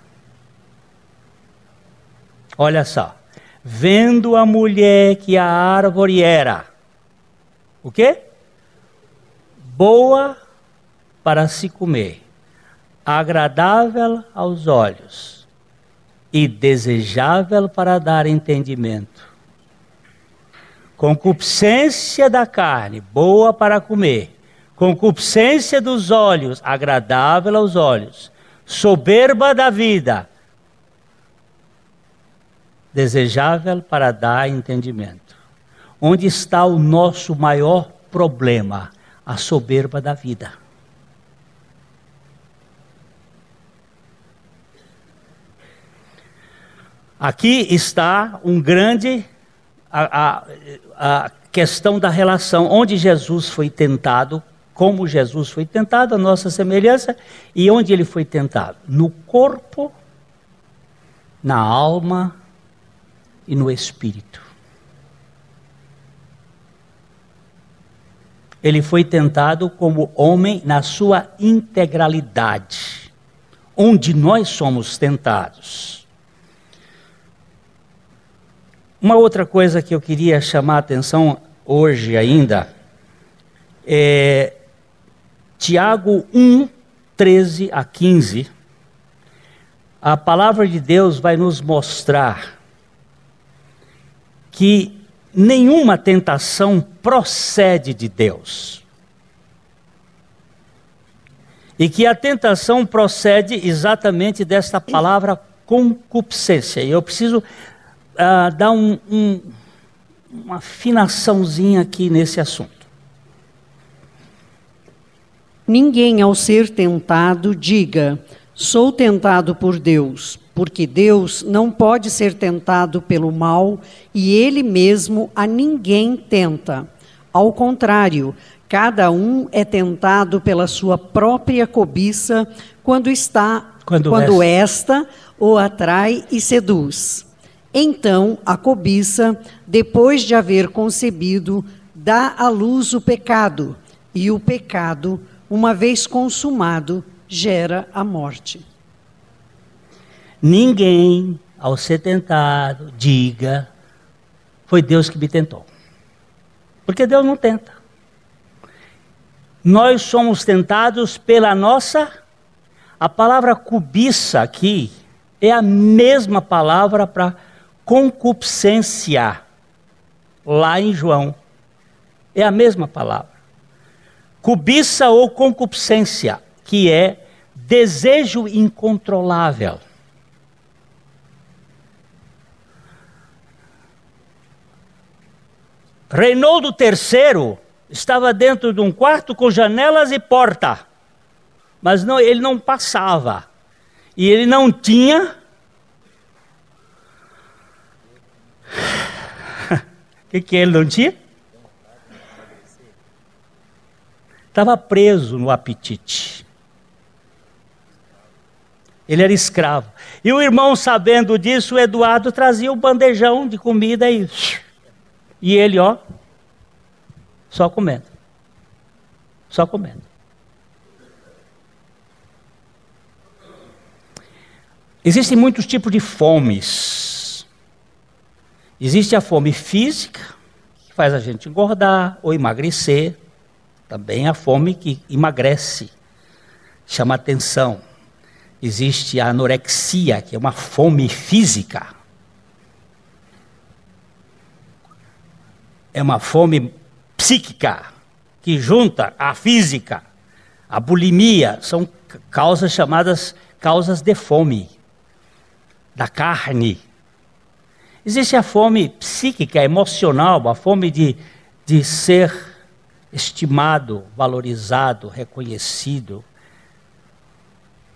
Olha só. Vendo a mulher que a árvore era, o quê? Boa para se comer, agradável aos olhos e desejável para dar entendimento. Concupiscência da carne, boa para comer. Concupiscência dos olhos, agradável aos olhos. Soberba da vida, desejável para dar entendimento. Onde está o nosso maior problema? A soberba da vida. Aqui está um grande, a questão da relação, onde Jesus foi tentado, como Jesus foi tentado, a nossa semelhança, e onde ele foi tentado? No corpo, na alma e no espírito. Ele foi tentado como homem na sua integralidade, onde nós somos tentados. Uma outra coisa que eu queria chamar a atenção hoje ainda é Tiago 1, 13 a 15. A palavra de Deus vai nos mostrar que nenhuma tentação procede de Deus. E que a tentação procede exatamente desta palavra concupiscência. E eu preciso dar uma afinaçãozinha aqui nesse assunto. Ninguém, ao ser tentado, diga: sou tentado por Deus, porque Deus não pode ser tentado pelo mal e Ele mesmo a ninguém tenta. Ao contrário, cada um é tentado pela sua própria cobiça quando esta o atrai e seduz. Então, a cobiça, depois de haver concebido, dá à luz o pecado, e o pecado, uma vez consumado, gera a morte. Ninguém, ao ser tentado, diga: foi Deus que me tentou. Porque Deus não tenta. Nós somos tentados pela nossa... A palavra cobiça aqui é a mesma palavra para concupiscência, lá em João. É a mesma palavra. Cobiça ou concupiscência, que é desejo incontrolável. Reinaldo III estava dentro de um quarto com janelas e porta, mas não, ele não passava. E ele não tinha... O que ele não tinha? Estava preso no apetite. Ele era escravo. E o irmão, sabendo disso, o Eduardo trazia o bandejão de comida e ele, ó, só comendo. Só comendo. Existem muitos tipos de fomes. Existe a fome física, que faz a gente engordar ou emagrecer. Também a fome que emagrece, chama atenção. Existe a anorexia, que é uma fome física. É uma fome psíquica, que junta a física. A bulimia são causas chamadas causas de fome, da carne. Existe a fome psíquica, emocional, a fome de ser estimado, valorizado, reconhecido.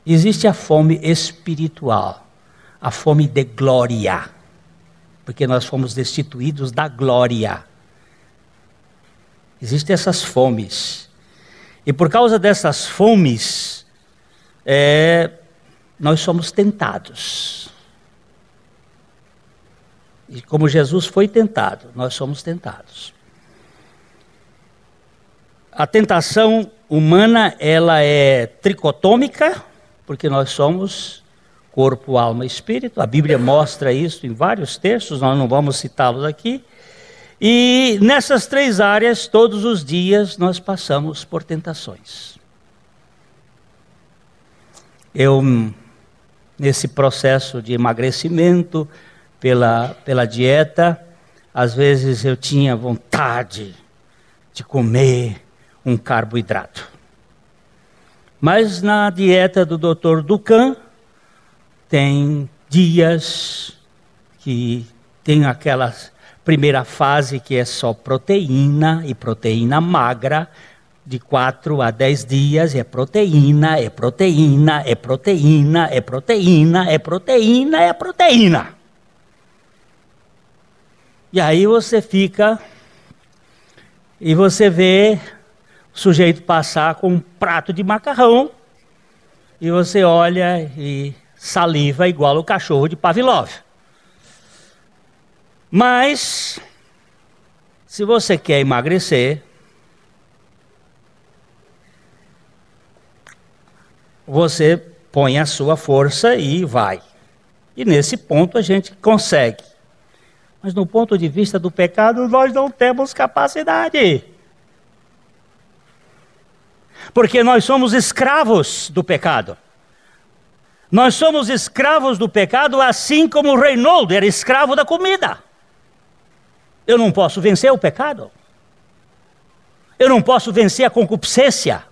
Existe a fome espiritual, a fome de glória, porque nós fomos destituídos da glória. Existem essas fomes. E por causa dessas fomes, nós somos tentados. E como Jesus foi tentado, nós somos tentados. A tentação humana, ela é tricotômica, porque nós somos corpo, alma e espírito. A Bíblia mostra isso em vários textos, nós não vamos citá-los aqui. E nessas três áreas, todos os dias, nós passamos por tentações. Eu, nesse processo de emagrecimento, pela dieta, às vezes eu tinha vontade de comer um carboidrato. Mas na dieta do Dr. Dukan, tem dias que tem aquela primeira fase que é só proteína, e proteína magra, de 4 a 10 dias, é proteína, é proteína, é proteína, é proteína, é proteína, é proteína. E aí você fica, e você vê o sujeito passar com um prato de macarrão, e você olha e saliva igual o cachorro de Pavlov. Mas, se você quer emagrecer, você põe a sua força e vai. E nesse ponto a gente consegue. Mas no ponto de vista do pecado, nós não temos capacidade. Porque nós somos escravos do pecado. Nós somos escravos do pecado, assim como o Reinaldo era escravo da comida. Eu não posso vencer o pecado. Eu não posso vencer a concupiscência.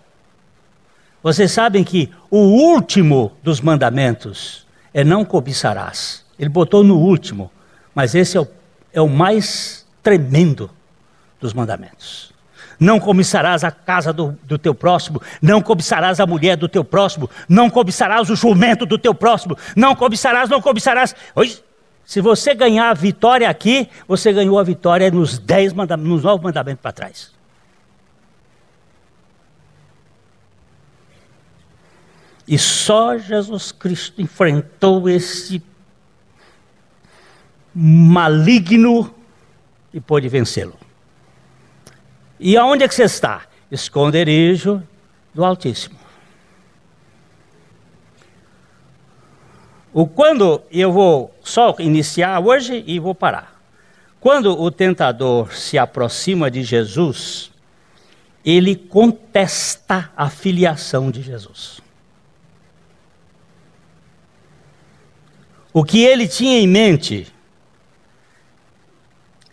Vocês sabem que o último dos mandamentos é não cobiçarás. Ele botou no último, mas esse é o mais tremendo dos mandamentos. Não cobiçarás a casa do teu próximo, não cobiçarás a mulher do teu próximo, não cobiçarás o jumento do teu próximo, não cobiçarás. Hoje, se você ganhar a vitória aqui, você ganhou a vitória nos 9 mandamentos para trás. E só Jesus Cristo enfrentou esse maligno e pôde vencê-lo. E aonde é que você está? Esconderijo do Altíssimo. Quando eu vou só iniciar hoje e vou parar. Quando o tentador se aproxima de Jesus, ele contesta a filiação de Jesus. O que ele tinha em mente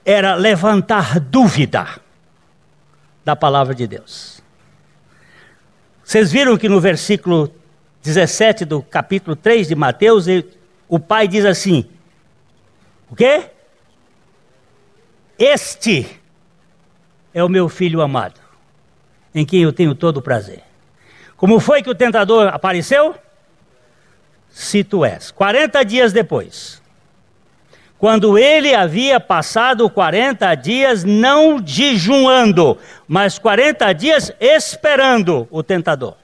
era levantar dúvida da palavra de Deus. Vocês viram que no versículo 17 do capítulo 3 de Mateus, o pai diz assim, o quê? Este é o meu filho amado, em quem eu tenho todo o prazer. Como foi que o tentador apareceu? Se tu és. 40 dias depois, quando ele havia passado 40 dias não jejuando, mas 40 dias esperando o tentador.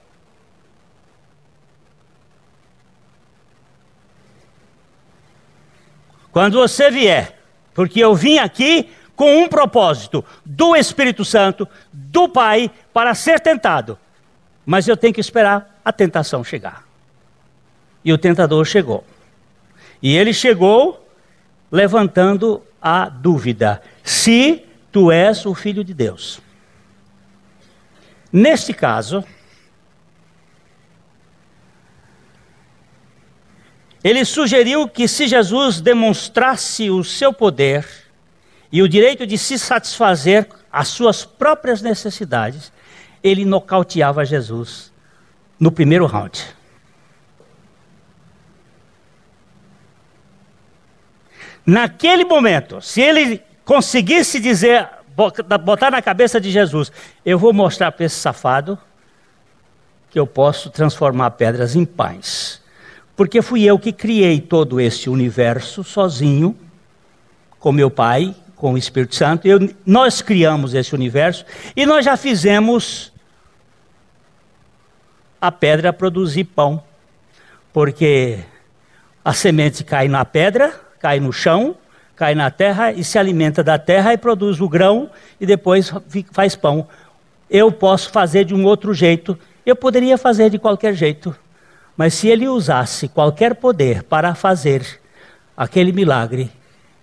Quando você vier, porque eu vim aqui com um propósito do Espírito Santo, do Pai, para ser tentado, mas eu tenho que esperar a tentação chegar. E o tentador chegou. E ele chegou levantando a dúvida: se tu és o Filho de Deus. Neste caso, ele sugeriu que se Jesus demonstrasse o seu poder e o direito de se satisfazer as suas próprias necessidades, ele nocauteava Jesus no primeiro round. Naquele momento, se ele conseguisse dizer, botar na cabeça de Jesus, eu vou mostrar para esse safado que eu posso transformar pedras em pães. Porque fui eu que criei todo esse universo sozinho, com meu Pai, com o Espírito Santo. Nós criamos esse universo e nós já fizemos a pedra produzir pão. Porque a semente cai na pedra, cai no chão, cai na terra e se alimenta da terra e produz o grão e depois faz pão. Eu posso fazer de um outro jeito, eu poderia fazer de qualquer jeito, mas se ele usasse qualquer poder para fazer aquele milagre,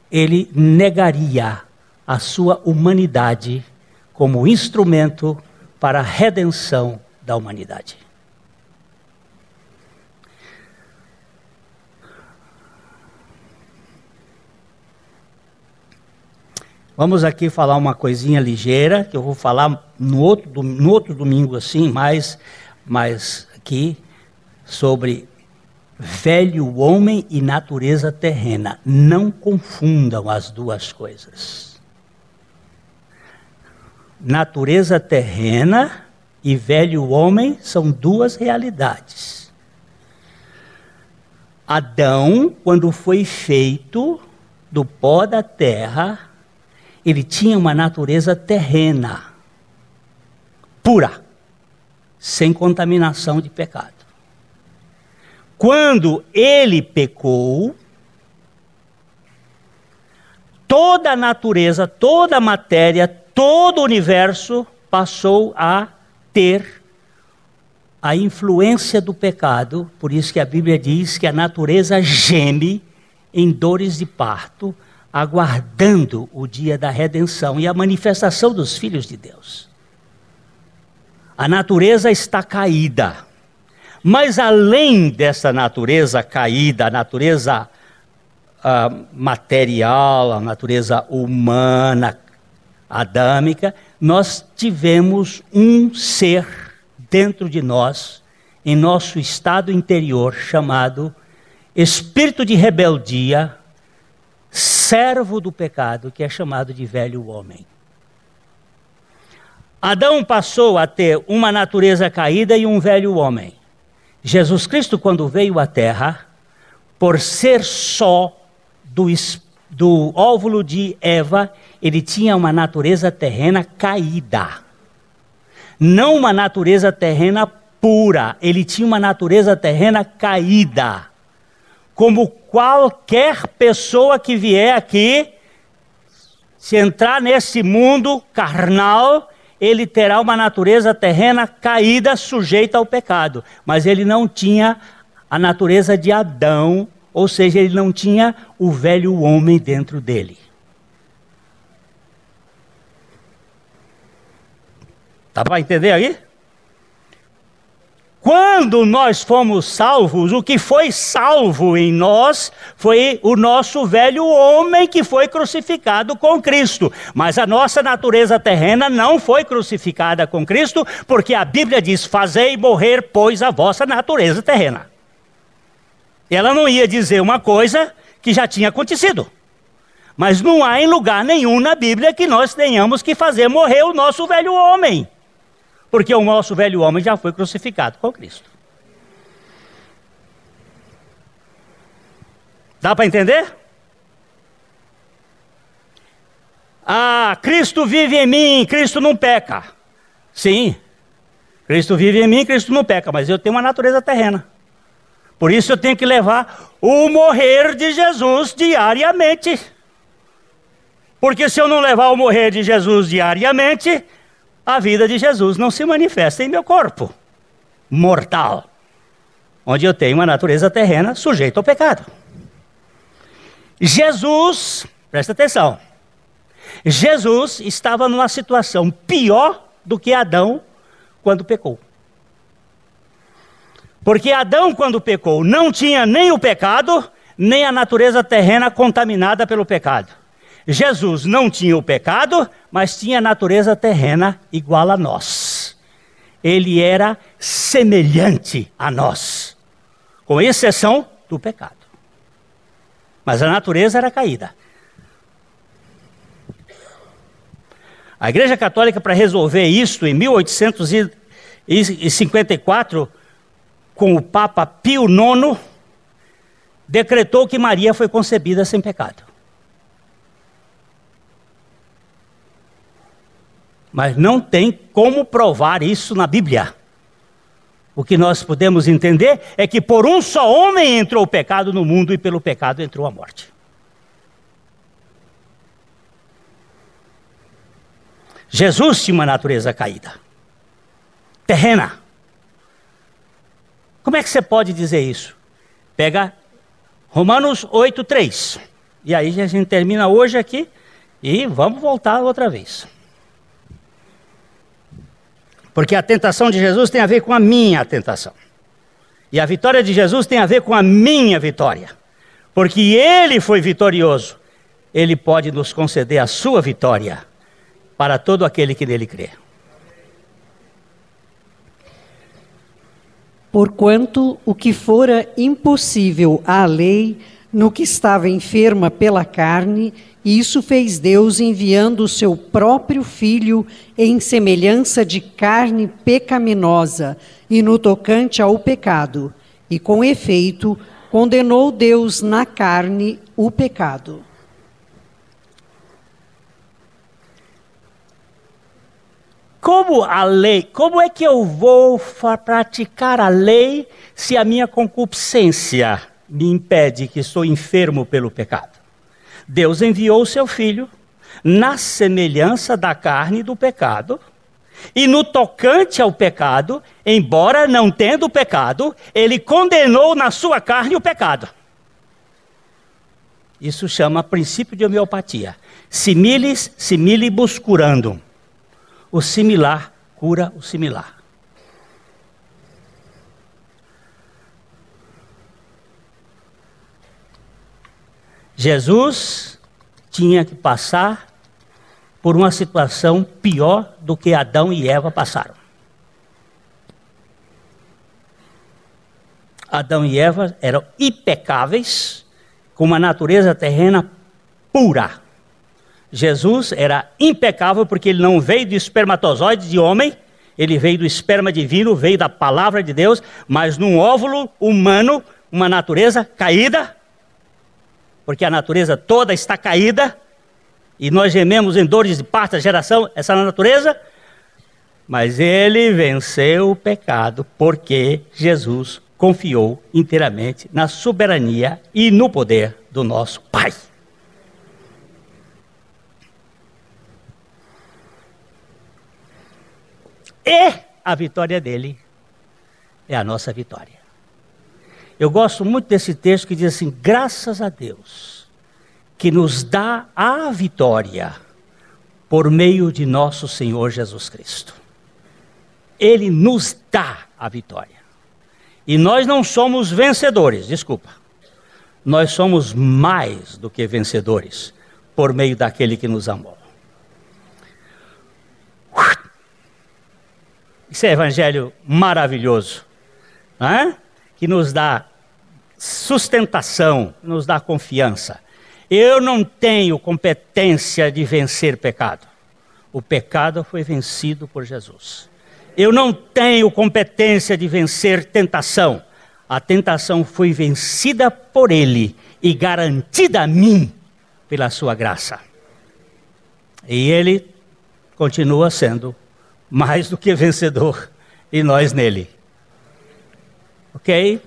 ele negaria a sua humanidade como instrumento para a redenção da humanidade. Vamos aqui falar uma coisinha ligeira, que eu vou falar no outro domingo assim, mais aqui, sobre velho homem e natureza terrena. Não confundam as duas coisas. Natureza terrena e velho homem são duas realidades. Adão, quando foi feito do pó da terra, ele tinha uma natureza terrena, pura, sem contaminação de pecado. Quando ele pecou, toda a natureza, toda a matéria, todo o universo passou a ter a influência do pecado. Por isso que a Bíblia diz que a natureza geme em dores de parto, aguardando o dia da redenção e a manifestação dos filhos de Deus. A natureza está caída, mas além dessa natureza caída, a natureza material, a natureza humana, adâmica, nós tivemos um ser dentro de nós, em nosso estado interior, chamado espírito de rebeldia, servo do pecado, que é chamado de velho homem. Adão passou a ter uma natureza caída e um velho homem. Jesus Cristo, quando veio à Terra, por ser só do óvulo de Eva, ele tinha uma natureza terrena caída. Não uma natureza terrena pura, ele tinha uma natureza terrena caída. Como qualquer pessoa que vier aqui, se entrar nesse mundo carnal, ele terá uma natureza terrena caída, sujeita ao pecado. Mas ele não tinha a natureza de Adão, ou seja, ele não tinha o velho homem dentro dele. Dá para entender aí? Quando nós fomos salvos, o que foi salvo em nós foi o nosso velho homem que foi crucificado com Cristo. Mas a nossa natureza terrena não foi crucificada com Cristo, porque a Bíblia diz: fazei morrer, pois, a vossa natureza terrena. Ela não ia dizer uma coisa que já tinha acontecido. Mas não há em lugar nenhum na Bíblia que nós tenhamos que fazer morrer o nosso velho homem. Porque o nosso velho homem já foi crucificado com Cristo. Dá para entender? Ah, Cristo vive em mim, Cristo não peca. Sim, Cristo vive em mim, Cristo não peca, mas eu tenho uma natureza terrena. Por isso eu tenho que levar o morrer de Jesus diariamente. Porque se eu não levar o morrer de Jesus diariamente, a vida de Jesus não se manifesta em meu corpo mortal, onde eu tenho uma natureza terrena sujeita ao pecado. Jesus, presta atenção, Jesus estava numa situação pior do que Adão quando pecou. Porque Adão, quando pecou, não tinha nem o pecado, nem a natureza terrena contaminada pelo pecado. Jesus não tinha o pecado, mas tinha a natureza terrena igual a nós. Ele era semelhante a nós, com exceção do pecado. Mas a natureza era caída. A Igreja Católica, para resolver isso, em 1854, com o Papa Pio IX, decretou que Maria foi concebida sem pecado. Mas não tem como provar isso na Bíblia. O que nós podemos entender é que por um só homem entrou o pecado no mundo e pelo pecado entrou a morte. Jesus tinha uma natureza caída, terrena. Como é que você pode dizer isso? Pega Romanos 8:3. E aí a gente termina hoje aqui e vamos voltar outra vez. Porque a tentação de Jesus tem a ver com a minha tentação. E a vitória de Jesus tem a ver com a minha vitória. Porque Ele foi vitorioso. Ele pode nos conceder a sua vitória para todo aquele que nele crê. Porquanto o que fora impossível à lei, no que estava enferma pela carne, isso fez Deus enviando o seu próprio Filho em semelhança de carne pecaminosa e no tocante ao pecado. E com efeito, condenou Deus na carne o pecado. Como a lei, como é que eu vou praticar a lei se a minha concupiscência me impede que estou enfermo pelo pecado? Deus enviou o seu Filho na semelhança da carne do pecado, e no tocante ao pecado, embora não tendo pecado, ele condenou na sua carne o pecado. Isso chama princípio de homeopatia. Similis similibus curandum. O similar cura o similar. Jesus tinha que passar por uma situação pior do que Adão e Eva passaram. Adão e Eva eram impecáveis, com uma natureza terrena pura. Jesus era impecável porque ele não veio do espermatozoide de homem, ele veio do esperma divino, veio da palavra de Deus, mas num óvulo humano, uma natureza caída, porque a natureza toda está caída, e nós gememos em dores de parto da geração, essa natureza, mas ele venceu o pecado porque Jesus confiou inteiramente na soberania e no poder do nosso Pai. E a vitória dele é a nossa vitória. Eu gosto muito desse texto que diz assim: graças a Deus que nos dá a vitória por meio de nosso Senhor Jesus Cristo. Ele nos dá a vitória. E nós não somos vencedores, desculpa. Nós somos mais do que vencedores por meio daquele que nos amou. Esse é evangelho maravilhoso, né? Que nos dá sustentação, nos dá confiança. Eu não tenho competência de vencer pecado. O pecado foi vencido por Jesus. Eu não tenho competência de vencer tentação. A tentação foi vencida por Ele e garantida a mim pela sua graça. E Ele continua sendo mais do que vencedor, e nós nele. Ok?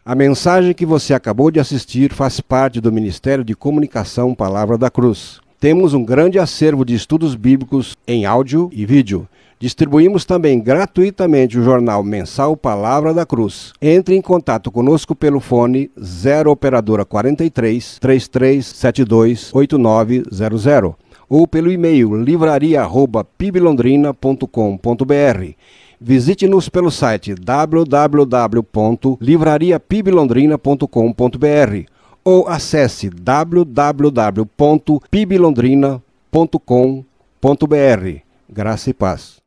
A mensagem que você acabou de assistir faz parte do Ministério de Comunicação Palavra da Cruz. Temos um grande acervo de estudos bíblicos em áudio e vídeo. Distribuímos também gratuitamente o jornal mensal Palavra da Cruz. Entre em contato conosco pelo fone 0 operadora 43 3372 8900 ou pelo e-mail livraria@piblondrina.com.br. Visite-nos pelo site www.livrariapiblondrina.com.br ou acesse www.piblondrina.com.br. Graça e paz.